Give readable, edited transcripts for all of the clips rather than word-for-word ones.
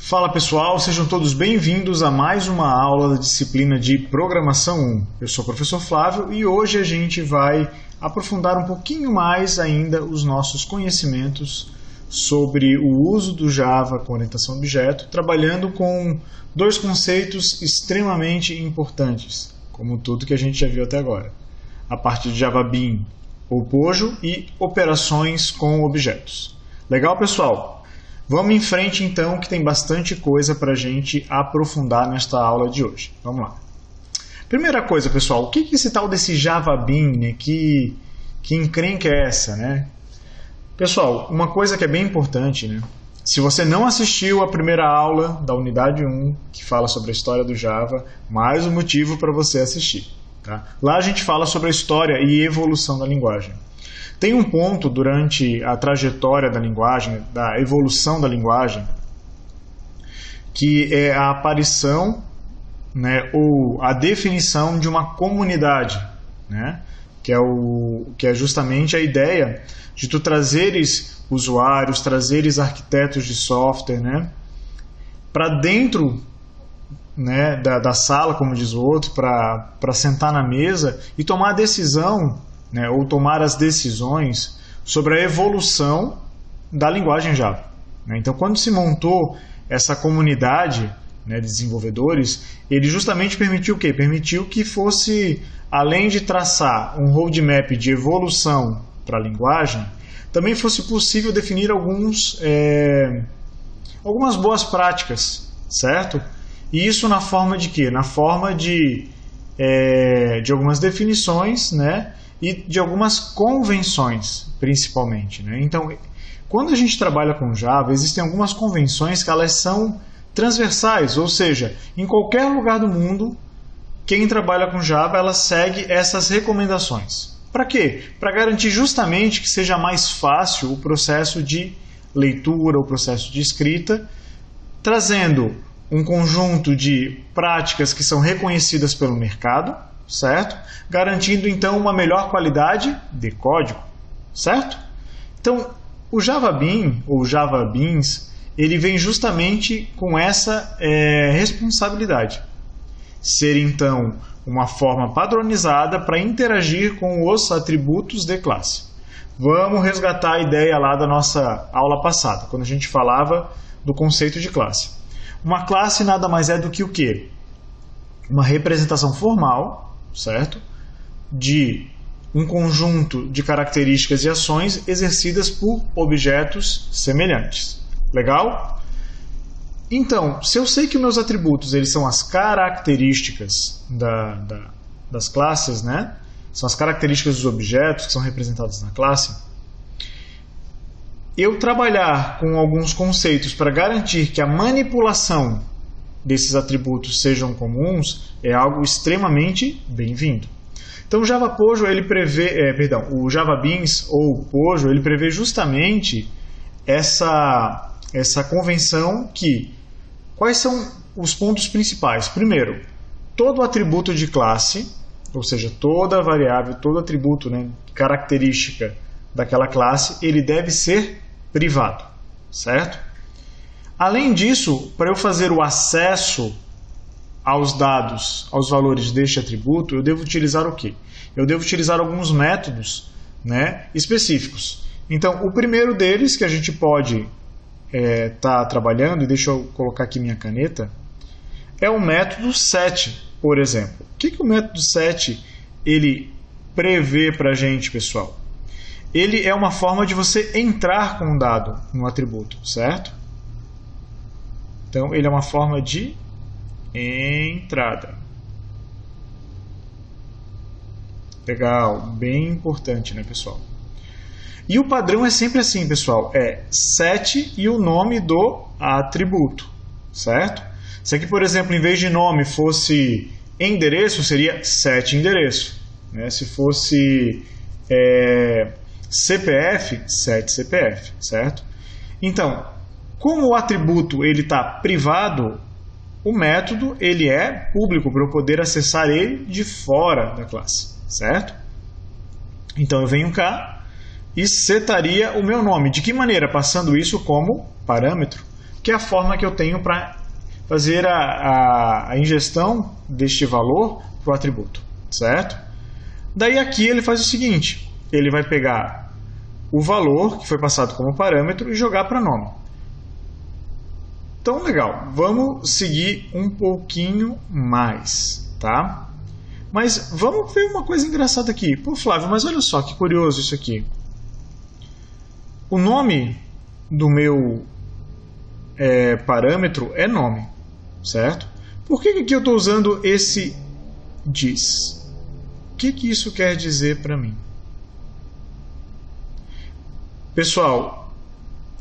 Fala pessoal, sejam todos bem-vindos a mais uma aula da disciplina de Programação 1. Eu sou o professor Flávio e hoje a gente vai aprofundar um pouquinho mais ainda os nossos conhecimentos sobre o uso do Java com orientação a objeto, trabalhando com dois conceitos extremamente importantes, como tudo que a gente já viu até agora. A parte de Java Bean ou Pojo e operações com objetos. Legal, pessoal? Vamos em frente então, que tem bastante coisa para a gente aprofundar nesta aula de hoje. Vamos lá. Primeira coisa, pessoal, o que é esse tal desse Java Bean, né? Que encrenca é essa, né? Pessoal, uma coisa que é bem importante, né? Se você não assistiu a primeira aula da unidade 1, que fala sobre a história do Java, mais um motivo para você assistir. Tá? Lá a gente fala sobre a história e evolução da linguagem. Tem um ponto durante a trajetória da linguagem, da evolução da linguagem, que é a aparição, né, ou a definição de uma comunidade, né, que é justamente a ideia de tu trazeres usuários, trazeres arquitetos de software, né, para dentro, né, da sala, como diz o outro, para sentar na mesa e tomar a decisão, né, ou tomar as decisões sobre a evolução da linguagem Java. Né? Então, quando se montou essa comunidade, né, de desenvolvedores, ele justamente permitiu o quê? Permitiu que fosse, além de traçar um roadmap de evolução para a linguagem, também fosse possível definir algumas boas práticas, certo? E isso na forma de quê? Na forma de algumas definições, né? E de algumas convenções, principalmente. Né? Então, quando a gente trabalha com Java, existem algumas convenções que elas são transversais, ou seja, em qualquer lugar do mundo, quem trabalha com Java, ela segue essas recomendações. Para quê? Para garantir justamente que seja mais fácil o processo de leitura, o processo de escrita, trazendo um conjunto de práticas que são reconhecidas pelo mercado, certo? Garantindo então uma melhor qualidade de código, certo? Então, o Java Bean ou Java Beans, ele vem justamente com essa responsabilidade. Ser então uma forma padronizada para interagir com os atributos de classe. Vamos resgatar a ideia lá da nossa aula passada, quando a gente falava do conceito de classe. Uma classe nada mais é do que o quê? Uma representação formal, certo? De um conjunto de características e ações exercidas por objetos semelhantes. Legal? Então, se eu sei que meus atributos eles são as características das classes, né? São as características dos objetos que são representados na classe, eu trabalhar com alguns conceitos para garantir que a manipulação desses atributos sejam comuns é algo extremamente bem-vindo. Então o Java Pojo, ele prevê, o Java Beans ou Pojo, ele prevê justamente essa convenção que quais são os pontos principais? Primeiro, todo atributo de classe, ou seja, toda variável, todo atributo, né, característica daquela classe, ele deve ser privado, certo? Além disso, para eu fazer o acesso aos dados, aos valores deste atributo, eu devo utilizar o quê? Eu devo utilizar alguns métodos, né, específicos. Então, o primeiro deles que a gente pode estar trabalhando, e deixa eu colocar aqui minha caneta, é o método set, por exemplo. O que o método set ele prevê para a gente, pessoal? Ele é uma forma de você entrar com um dado no atributo, certo? Então, ele é uma forma de entrada. Legal, bem importante, né, pessoal? E o padrão é sempre assim, pessoal, é set e o nome do atributo, certo? Se aqui, por exemplo, em vez de nome fosse endereço, seria set endereço. Né? Se fosse CPF, set CPF, certo? Então, como o atributo ele está privado, o método ele é público para eu poder acessar ele de fora da classe, certo? Então eu venho cá e setaria o meu nome. De que maneira? Passando isso como parâmetro. que é a forma que eu tenho para fazer a ingestão deste valor para o atributo, certo? Daí aqui ele faz o seguinte, ele vai pegar o valor que foi passado como parâmetro e jogar para nome. Então, legal, vamos seguir um pouquinho mais, tá? Mas vamos ver uma coisa engraçada aqui. Pô, Flávio, mas olha só que curioso isso aqui. O nome do meu parâmetro é nome, certo? Por que aqui eu estou usando esse diz? O que isso quer dizer para mim? Pessoal,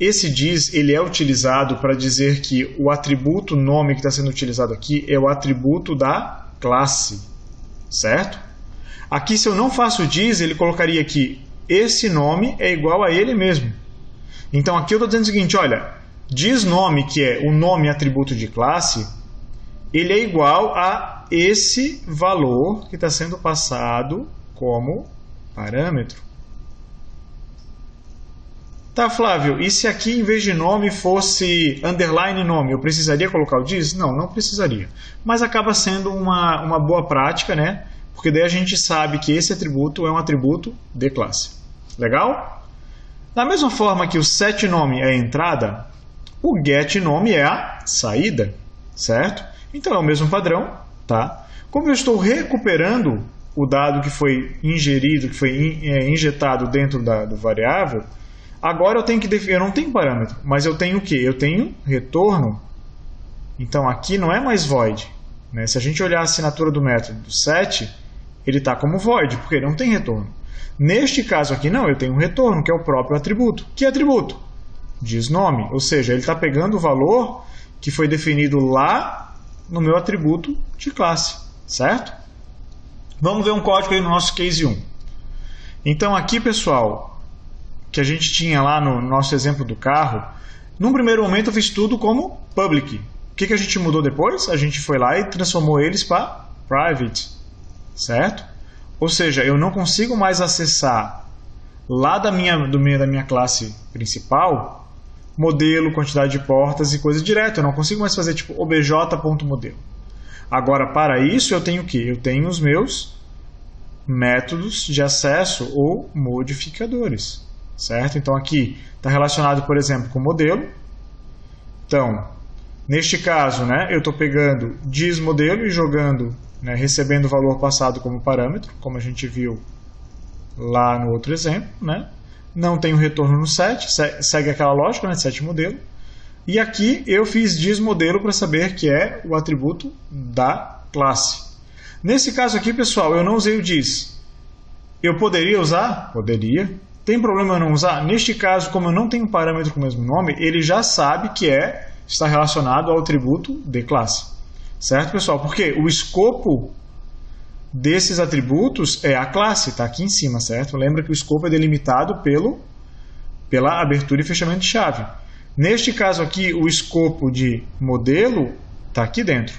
esse diz ele é utilizado para dizer que o atributo nome que está sendo utilizado aqui é o atributo da classe, certo? Aqui, se eu não faço diz, ele colocaria aqui esse nome é igual a ele mesmo. Então aqui eu estou dizendo o seguinte, olha, diz nome, que é o nome atributo de classe, ele é igual a esse valor que está sendo passado como parâmetro. Tá, Flávio, e se aqui em vez de nome fosse underline nome, eu precisaria colocar o diz? Não, não precisaria. Mas acaba sendo uma boa prática, né? Porque daí a gente sabe que esse atributo é um atributo de classe. Legal? Da mesma forma que o setNome é a entrada, o getNome é a saída, certo? Então é o mesmo padrão, tá? Como eu estou recuperando o dado que foi ingerido, que foi injetado dentro do variável, agora eu tenho que definir, eu não tenho parâmetro, mas eu tenho o quê? Eu tenho retorno. Então aqui não é mais void, né? Se a gente olhar a assinatura do método do set, ele está como void, porque ele não tem retorno. Neste caso aqui não, eu tenho um retorno, que é o próprio atributo. Que atributo? Diz nome, ou seja, ele está pegando o valor que foi definido lá no meu atributo de classe, certo? Vamos ver um código aí no nosso case 1. Então aqui, pessoal, que a gente tinha lá no nosso exemplo do carro, num primeiro momento eu fiz tudo como public. O que a gente mudou depois? A gente foi lá e transformou eles para private, certo? Ou seja, eu não consigo mais acessar lá da minha classe principal modelo, quantidade de portas e coisa direto. Eu não consigo mais fazer tipo obj.modelo. Agora, para isso, eu tenho o quê? Eu tenho os meus métodos de acesso ou modificadores, certo? Então, aqui está relacionado, por exemplo, com modelo. Então, neste caso, né, eu estou pegando diz modelo e jogando, né, recebendo o valor passado como parâmetro, como a gente viu lá no outro exemplo, né? Não tenho retorno no set, segue aquela lógica, né, set modelo. E aqui eu fiz diz modelo para saber que é o atributo da classe. Nesse caso aqui, pessoal, eu não usei o diz. Eu poderia usar? Poderia. Tem problema eu não usar? Neste caso, como eu não tenho parâmetro com o mesmo nome, ele já sabe que está relacionado ao atributo de classe. Certo, pessoal? Porque o escopo desses atributos é a classe, está aqui em cima, certo? Lembra que o escopo é delimitado pela abertura e fechamento de chave. Neste caso aqui, o escopo de modelo está aqui dentro.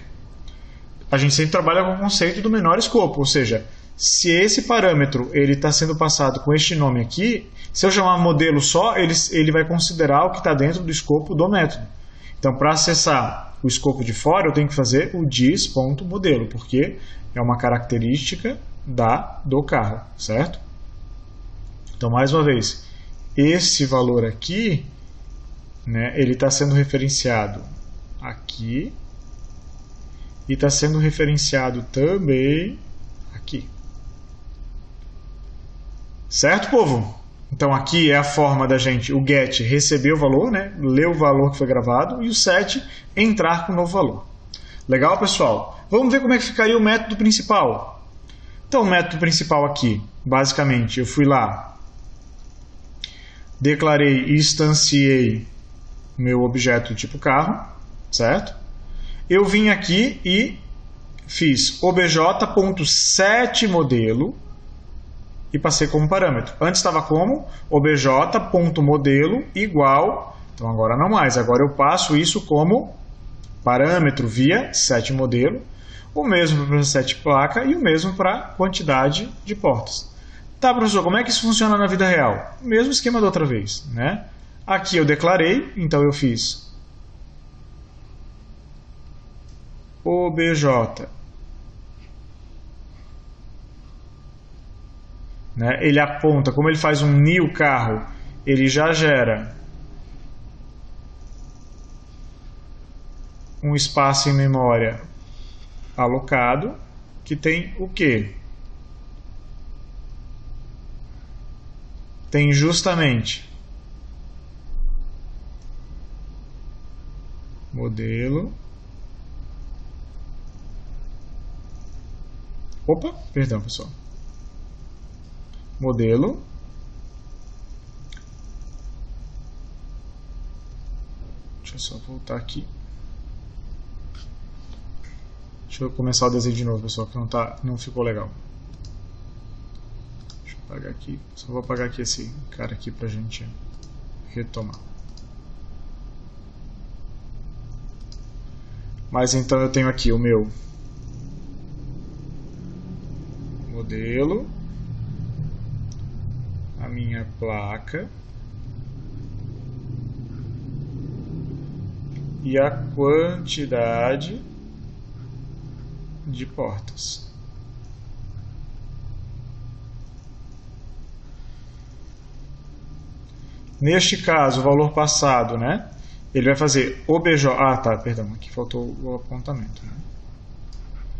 A gente sempre trabalha com o conceito do menor escopo, ou seja, se esse parâmetro está sendo passado com este nome aqui, se eu chamar modelo só, ele vai considerar o que está dentro do escopo do método. Então, para acessar o escopo de fora, eu tenho que fazer o diz.modelo, porque é uma característica do carro, certo? Então, mais uma vez, esse valor aqui, né, ele está sendo referenciado aqui e está sendo referenciado também aqui. Certo, povo? Então aqui é a forma da gente, o get receber o valor, né, ler o valor que foi gravado, e o set entrar com o novo valor. Legal, pessoal? Vamos ver como é que ficaria o método principal. Então o método principal aqui, basicamente, eu fui lá, declarei e instanciei meu objeto tipo carro, certo? Eu vim aqui e fiz obj.setModelo e passei como parâmetro. Antes estava como obj.modelo igual, então agora não mais, agora eu passo isso como parâmetro via setModelo, o mesmo para setPlaca e o mesmo para quantidade de portas. Tá, professor, como é que isso funciona na vida real? Mesmo esquema da outra vez, né? Aqui eu declarei, então eu fiz obj. Né? Ele aponta, como ele faz um new carro, ele já gera um espaço em memória alocado, que tem o quê? Tem justamente modelo. Opa, perdão, pessoal. Modelo. Deixa eu só voltar aqui. Deixa eu começar o desenho de novo, pessoal, que não ficou legal. Deixa eu apagar aqui. Só vou apagar aqui esse cara aqui pra gente retomar. Mas então eu tenho aqui o meu modelo, a minha placa e a quantidade de portas. Neste caso, o valor passado, né? Ele vai fazer obj. Ah, tá, perdão, aqui faltou o apontamento. Né?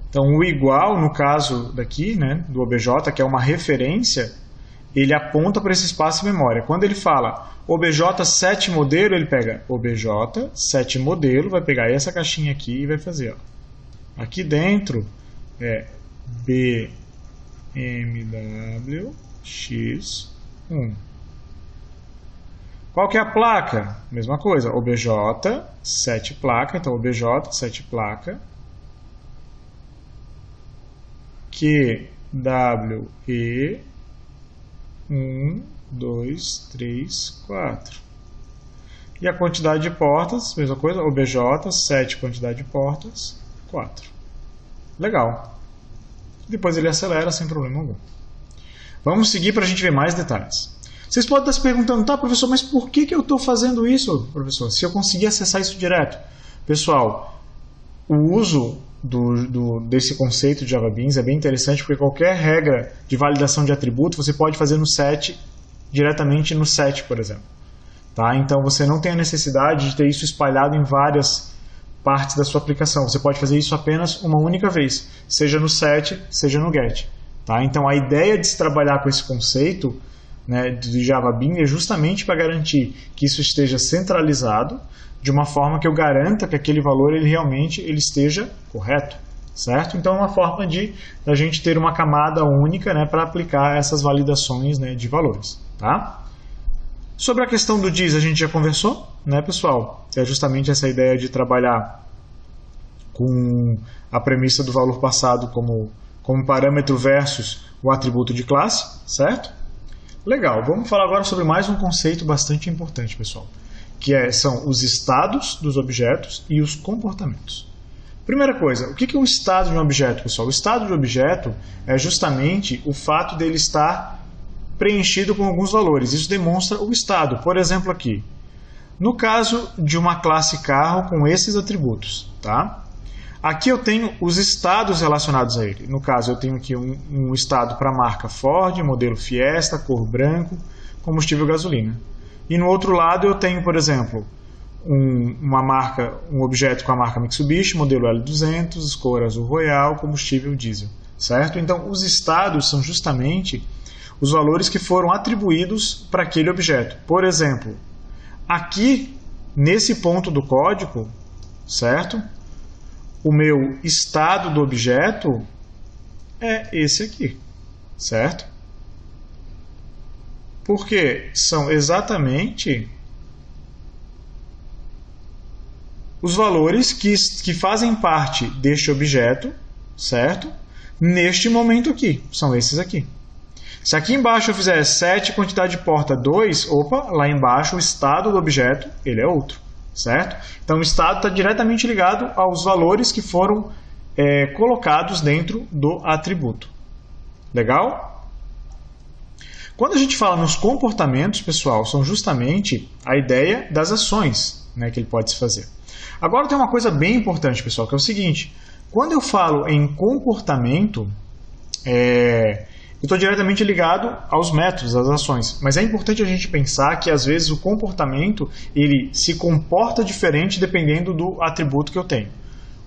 Então, o igual, no caso daqui, né, do obj, que é uma referência, ele aponta para esse espaço em memória. Quando ele fala obj 7 modelo, ele pega obj 7 modelo, vai pegar essa caixinha aqui e vai fazer, ó. Aqui dentro é BMW X1. Qual que é a placa? Mesma coisa, obj 7 placa, então obj 7 placa QWE 1, 2, 3, 4. E a quantidade de portas, mesma coisa, obj 7 quantidade de portas, 4. Legal. Depois ele acelera sem problema algum. Vamos seguir para a gente ver mais detalhes. Vocês podem estar se perguntando, tá, professor, mas por que eu estou fazendo isso, professor? Se eu conseguir acessar isso direto. Pessoal, o uso desse conceito de JavaBeans é bem interessante, porque qualquer regra de validação de atributo você pode fazer no set, diretamente no set, por exemplo. Tá? Então você não tem a necessidade de ter isso espalhado em várias partes da sua aplicação. Você pode fazer isso apenas uma única vez, seja no set, seja no get. Tá? Então a ideia de se trabalhar com esse conceito, né, de JavaBeans é justamente para garantir que isso esteja centralizado de uma forma que eu garanta que aquele valor ele realmente esteja correto, certo? Então é uma forma da gente ter uma camada única, né, para aplicar essas validações, né, de valores. Tá? Sobre a questão do diz a gente já conversou, né, pessoal? É justamente essa ideia de trabalhar com a premissa do valor passado como parâmetro versus o atributo de classe, certo? Legal, vamos falar agora sobre mais um conceito bastante importante, pessoal, que são os estados dos objetos e os comportamentos. Primeira coisa, o que é o estado de um objeto, pessoal? O estado de um objeto é justamente o fato dele estar preenchido com alguns valores. Isso demonstra o estado. Por exemplo, aqui, no caso de uma classe carro com esses atributos, tá? Aqui eu tenho os estados relacionados a ele. No caso, eu tenho aqui um estado para a marca Ford, modelo Fiesta, cor branco, combustível gasolina. E no outro lado eu tenho, por exemplo, um objeto com a marca Mitsubishi, modelo L200, cor azul royal, combustível diesel. Certo? Então, os estados são justamente os valores que foram atribuídos para aquele objeto. Por exemplo, aqui, nesse ponto do código, certo? O meu estado do objeto é esse aqui, certo? Porque são exatamente os valores que fazem parte deste objeto, certo? Neste momento aqui, são esses aqui. Se aqui embaixo eu fizer 7 quantidade de porta 2, opa, lá embaixo o estado do objeto, ele é outro. Certo? Então o estado está diretamente ligado aos valores que foram colocados dentro do atributo. Legal? Quando a gente fala nos comportamentos, pessoal, são justamente a ideia das ações, né, que ele pode se fazer. Agora tem uma coisa bem importante, pessoal, que é o seguinte: Quando eu falo em comportamento, eu estou diretamente ligado aos métodos, às ações. Mas é importante a gente pensar que, às vezes, o comportamento ele se comporta diferente dependendo do atributo que eu tenho.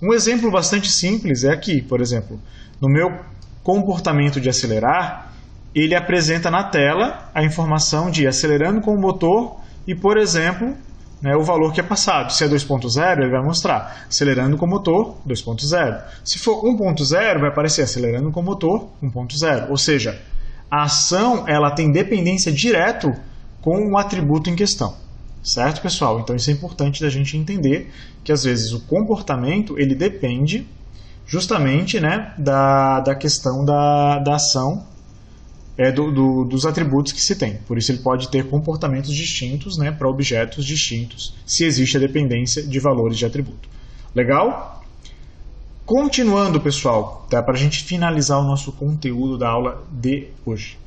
Um exemplo bastante simples é aqui, por exemplo, no meu comportamento de acelerar, ele apresenta na tela a informação de acelerando com o motor e, por exemplo, o valor que é passado. Se é 2.0, ele vai mostrar acelerando com motor 2.0. Se for 1.0, vai aparecer acelerando com motor 1.0. Ou seja, a ação ela tem dependência direto com o atributo em questão. Certo, pessoal? Então isso é importante da gente entender que às vezes o comportamento ele depende justamente da questão da ação, dos atributos que se tem. Por isso ele pode ter comportamentos distintos para objetos distintos, se existe a dependência de valores de atributo. Legal? Continuando, pessoal, para a gente finalizar o nosso conteúdo da aula de hoje.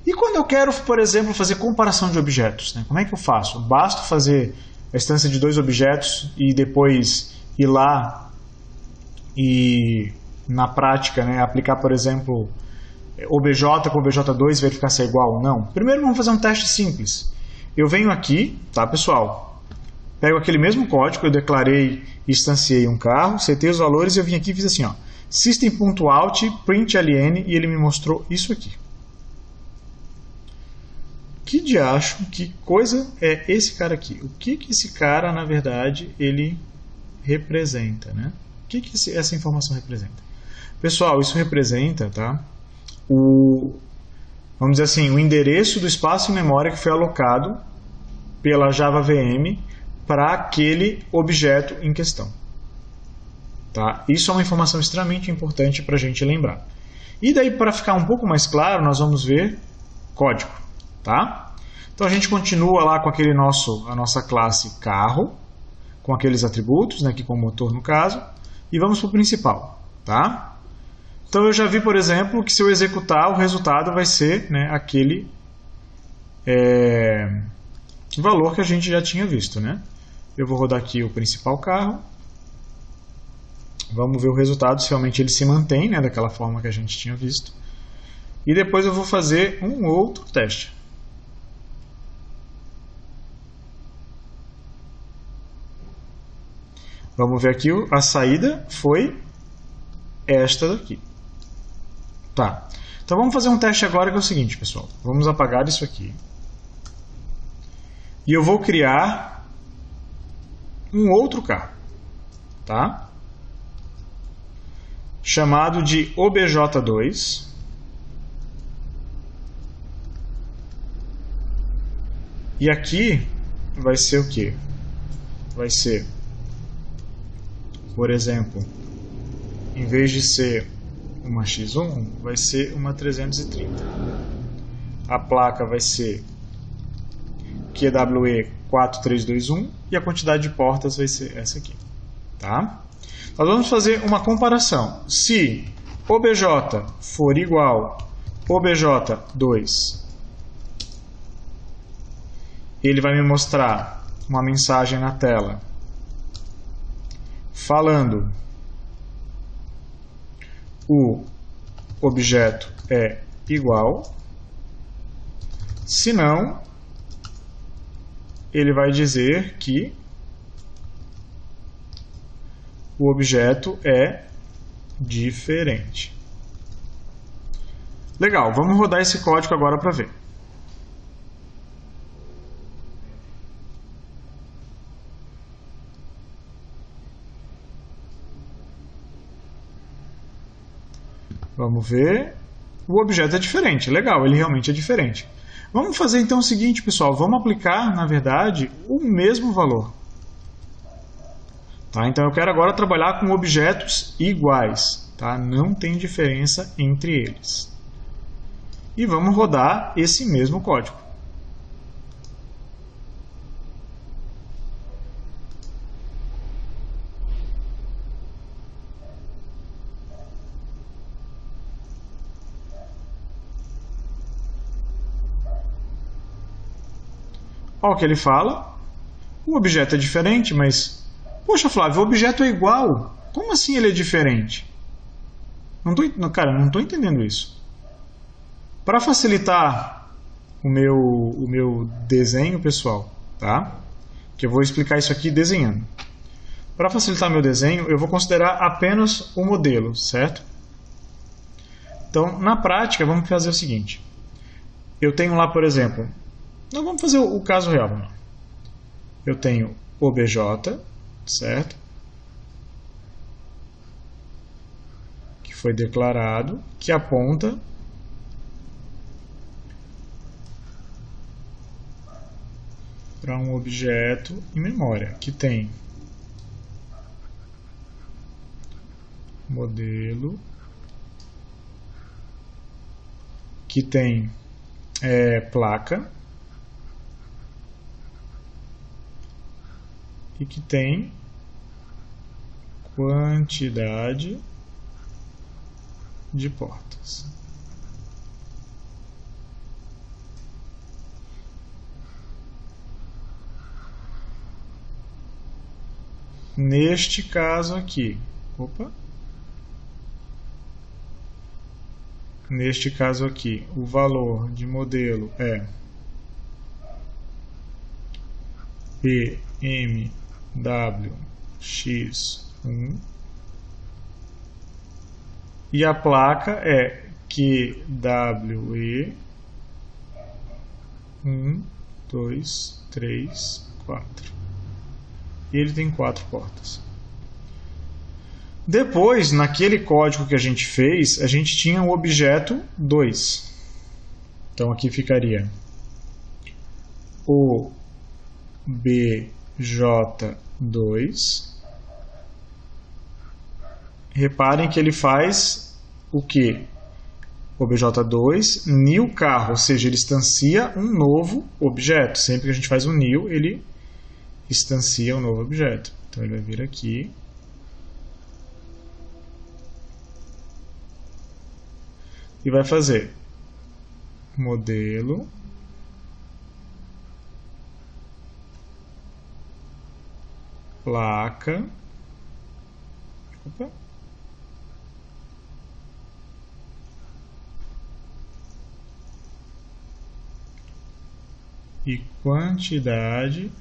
E quando eu quero, por exemplo, fazer comparação de objetos, como é que eu faço? Basta fazer a instância de 2 objetos e depois ir lá e, na prática, aplicar, por exemplo, OBJ com OBJ2 e verificar se é igual? Não. Primeiro vamos fazer um teste simples. Eu venho aqui, tá, pessoal? Pego aquele mesmo código, eu declarei e instanciei um carro, setei os valores e eu vim aqui e fiz assim, system.out, println, e ele me mostrou isso aqui. Que diacho, que coisa é esse cara aqui? O que esse cara, na verdade, ele representa, O que essa informação representa? Pessoal, isso representa, tá? Vamos dizer assim, o endereço do espaço em memória que foi alocado pela Java VM para aquele objeto em questão. Tá? Isso é uma informação extremamente importante para a gente lembrar. E daí, para ficar um pouco mais claro, nós vamos ver código. Tá? Então a gente continua lá com a nossa classe carro, com aqueles atributos, aqui com o motor no caso, e vamos para o principal. Tá? Então eu já vi, por exemplo, que se eu executar, o resultado vai ser aquele valor que a gente já tinha visto. Eu vou rodar aqui o principal carro. Vamos ver o resultado, se realmente ele se mantém daquela forma que a gente tinha visto. E depois eu vou fazer um outro teste. Vamos ver aqui, a saída foi esta daqui. Tá. Então vamos fazer um teste agora que é o seguinte, pessoal. Vamos apagar isso aqui. E eu vou criar um outro carro. Tá? Chamado de OBJ2. E aqui vai ser o quê? Vai ser, por exemplo, em vez de ser uma X1, vai ser uma 330. A placa vai ser QWE 4321 e a quantidade de portas vai ser essa aqui. Tá? Nós vamos fazer uma comparação. Se OBJ for igual OBJ2, ele vai me mostrar uma mensagem na tela falando o objeto é igual, se não, ele vai dizer que o objeto é diferente. Legal, vamos rodar esse código agora para ver. Vamos ver. O objeto é diferente. Legal, ele realmente é diferente. Vamos fazer então o seguinte, pessoal. Vamos aplicar, na verdade, o mesmo valor. Tá? Então eu quero agora trabalhar com objetos iguais. Tá? Não tem diferença entre eles. E vamos rodar esse mesmo código. Olha o que ele fala. O objeto é diferente, mas... Poxa, Flávio, o objeto é igual. Como assim ele é diferente? Cara, não estou entendendo isso. Para facilitar o meu desenho, pessoal, tá? Que eu vou explicar isso aqui desenhando. Para facilitar meu desenho, eu vou considerar apenas o modelo, certo? Então, na prática, vamos fazer o seguinte. Eu tenho lá, por exemplo, nós vamos fazer o caso real. Vamos lá. Eu tenho OBJ, certo? Que foi declarado, que aponta para um objeto em memória, que tem modelo, que tem placa e que tem quantidade de portas. Neste caso aqui, neste caso aqui, o valor de modelo é PMWX1 e a placa é QWE 1, 2, 3, 4. E ele tem 4 portas. Depois, naquele código que a gente fez, a gente tinha o objeto 2. Então aqui ficaria o BJ2. Reparem que ele faz o que? OBJ2 new carro, ou seja, ele instancia um novo objeto. Sempre que a gente faz um new, ele instancia um novo objeto. Então ele vai vir aqui. E vai fazer modelo placa e quantidade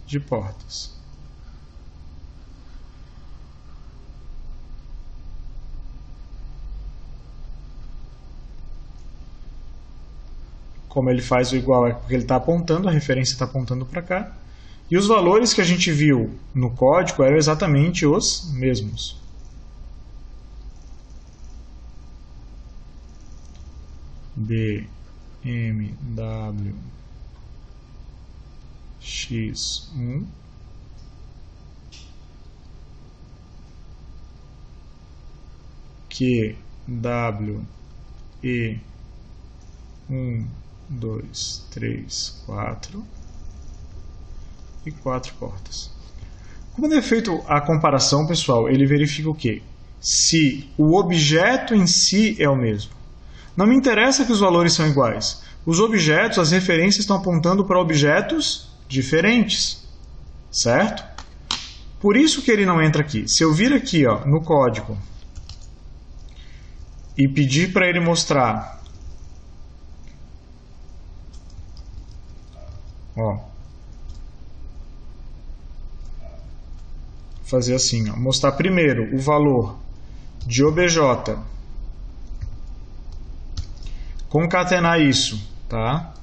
de portas. Como ele faz o igual é porque ele está apontando, a referência está apontando para cá. E os valores que a gente viu no código eram exatamente os mesmos. BMW X1 QW E 1, 2, 3, 4 e 4 portas. Quando é feito a comparação, pessoal, ele verifica o quê? Se o objeto em si é o mesmo. Não me interessa que os valores são iguais. Os objetos, as referências estão apontando para objetos diferentes, certo? Por isso que ele não entra aqui. Se eu vir aqui no código e pedir para ele mostrar fazer assim, mostrar primeiro o valor de OBJ, concatenar isso, tá?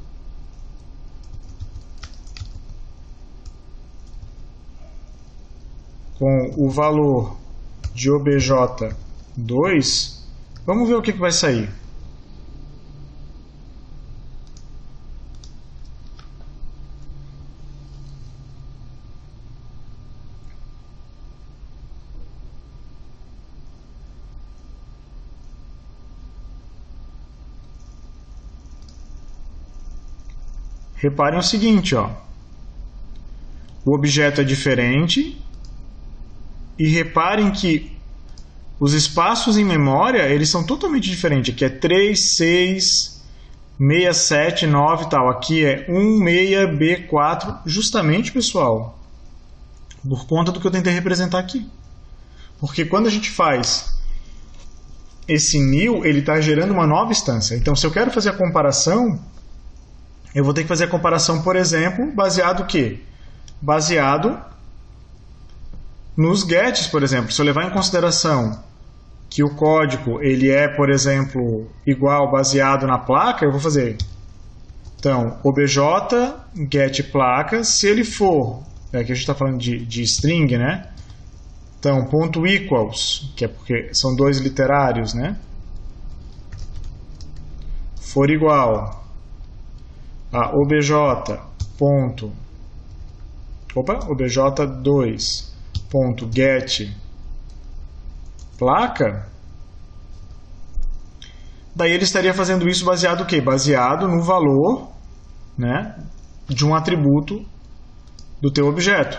Com o valor de OBJ2, vamos ver o que vai sair. Reparem o seguinte, o objeto é diferente e reparem que os espaços em memória eles são totalmente diferentes. Aqui é 3, 6, 6, 7, 9 e tal. Aqui é 1, 6, B4. Justamente, pessoal, por conta do que eu tentei representar aqui. Porque quando a gente faz esse new, ele está gerando uma nova instância. Então, se eu quero fazer a comparação, eu vou ter que fazer a comparação, por exemplo, baseado o quê? Baseado nos gets, por exemplo. Se eu levar em consideração que o código ele é, por exemplo, igual baseado na placa, eu vou fazer, então, obj get placa, se ele for, aqui a gente está falando de string, né? Então, ponto equals, que é porque são dois literários, né? For igual a obj2.get placa, daí ele estaria fazendo isso baseado o quê? Baseado no valor, né, de um atributo do teu objeto.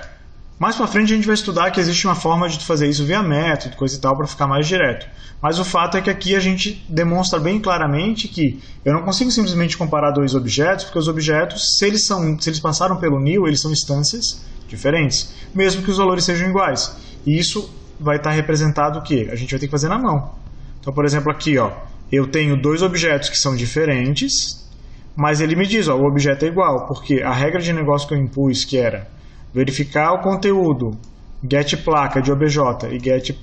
Mais para frente a gente vai estudar que existe uma forma de fazer isso via método, coisa e tal, para ficar mais direto. Mas o fato é que aqui a gente demonstra bem claramente que eu não consigo simplesmente comparar dois objetos, porque os objetos, se eles passaram pelo new, eles são instâncias diferentes, mesmo que os valores sejam iguais. E isso vai estar representado o quê? A gente vai ter que fazer na mão. Então, por exemplo, aqui, ó, eu tenho dois objetos que são diferentes, mas ele me diz, ó, o objeto é igual, porque a regra de negócio que eu impus, que era verificar o conteúdo get placa de obj e get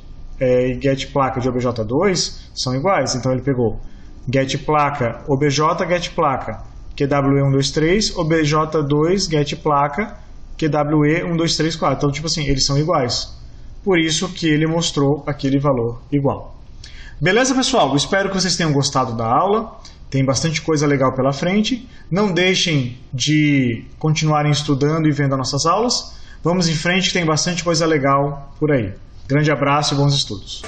placa de obj2 são iguais. Então ele pegou get placa obj get placa QWE123 obj2 get placa QWE1234. Então, tipo assim, eles são iguais. Por isso que ele mostrou aquele valor igual. Beleza, pessoal? Espero que vocês tenham gostado da aula. Tem bastante coisa legal pela frente. Não deixem de continuarem estudando e vendo as nossas aulas. Vamos em frente, que tem bastante coisa legal por aí. Grande abraço e bons estudos.